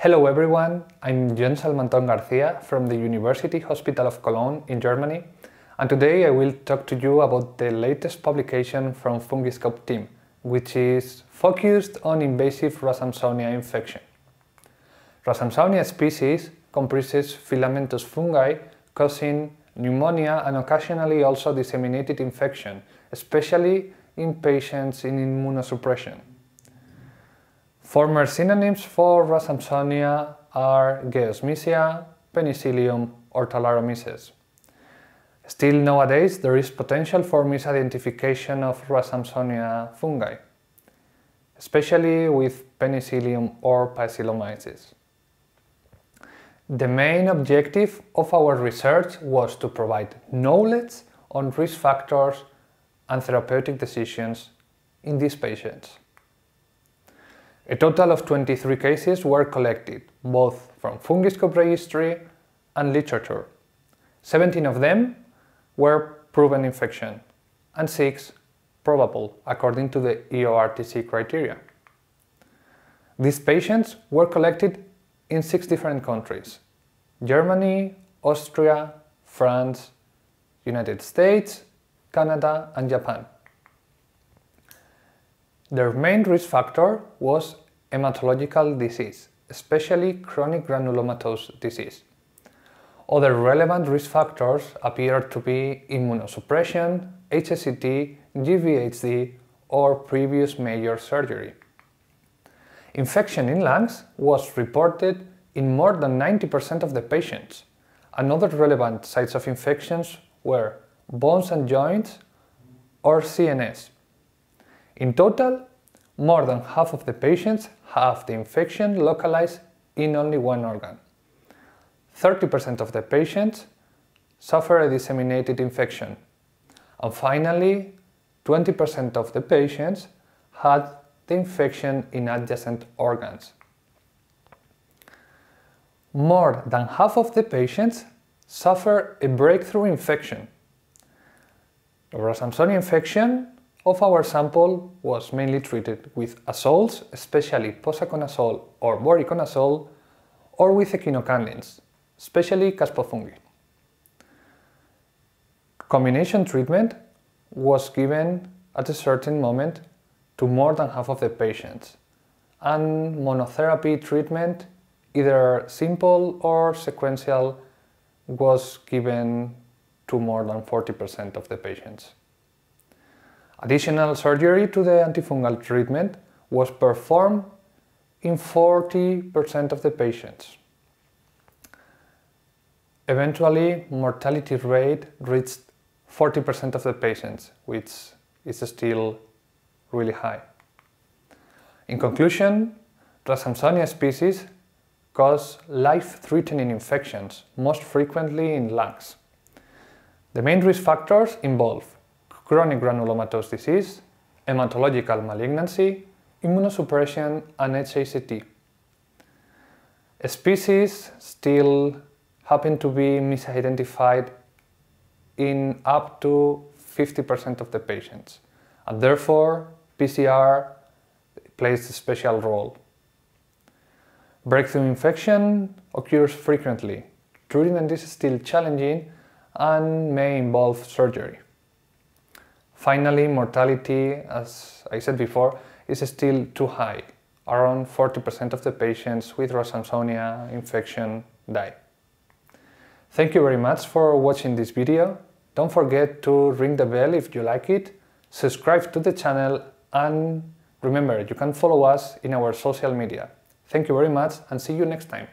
Hello everyone, I'm Jon Salmanton Garcia from the University Hospital of Cologne in Germany, and today I will talk to you about the latest publication from FungiScope team, which is focused on invasive Rasamsonia infection. Rasamsonia species comprises filamentous fungi causing pneumonia and occasionally also disseminated infection, especially in patients in immunosuppression. Former synonyms for Rasamsonia are Geosmisia, Penicillium or Thalaromyces. Still nowadays there is potential for misidentification of Rasamsonia fungi, especially with Penicillium or Paecilomyces. The main objective of our research was to provide knowledge on risk factors and therapeutic decisions in these patients. A total of 23 cases were collected, both from FungiScope Registry and literature. 17 of them were proven infection, and 6 probable, according to the EORTC criteria. These patients were collected in 6 different countries: Germany, Austria, France, United States, Canada, and Japan. Their main risk factor was hematological disease, especially chronic granulomatous disease. Other relevant risk factors appear to be immunosuppression, HSCT, GVHD, or previous major surgery. Infection in lungs was reported in more than 90% of the patients, and other relevant sites of infections were bones and joints or CNS. In total, more than half of the patients have the infection localized in only one organ. 30% of the patients suffer a disseminated infection. And finally, 20% of the patients had the infection in adjacent organs. More than half of the patients suffer a breakthrough infection. The Rasamsonia infection of our sample was mainly treated with azoles, especially posaconazole or voriconazole, or with echinocandins, especially caspofungi. Combination treatment was given at a certain moment to more than half of the patients, and monotherapy treatment, either simple or sequential, was given to more than 40% of the patients. Additional surgery to the antifungal treatment was performed in 40% of the patients. Eventually, mortality rate reached 40% of the patients, which is still really high. In conclusion, Rasamsonia species cause life-threatening infections, most frequently in lungs. The main risk factors involve chronic granulomatous disease, hematological malignancy, immunosuppression, and HSCT. Species still happen to be misidentified in up to 50% of the patients, and therefore PCR plays a special role. Breakthrough infection occurs frequently. Treatment is still challenging and may involve surgery. Finally, mortality, as I said before, is still too high. Around 40% of the patients with Rasamsonia infection die. Thank you very much for watching this video. Don't forget to ring the bell if you like it, subscribe to the channel, and remember, you can follow us in our social media. Thank you very much and see you next time.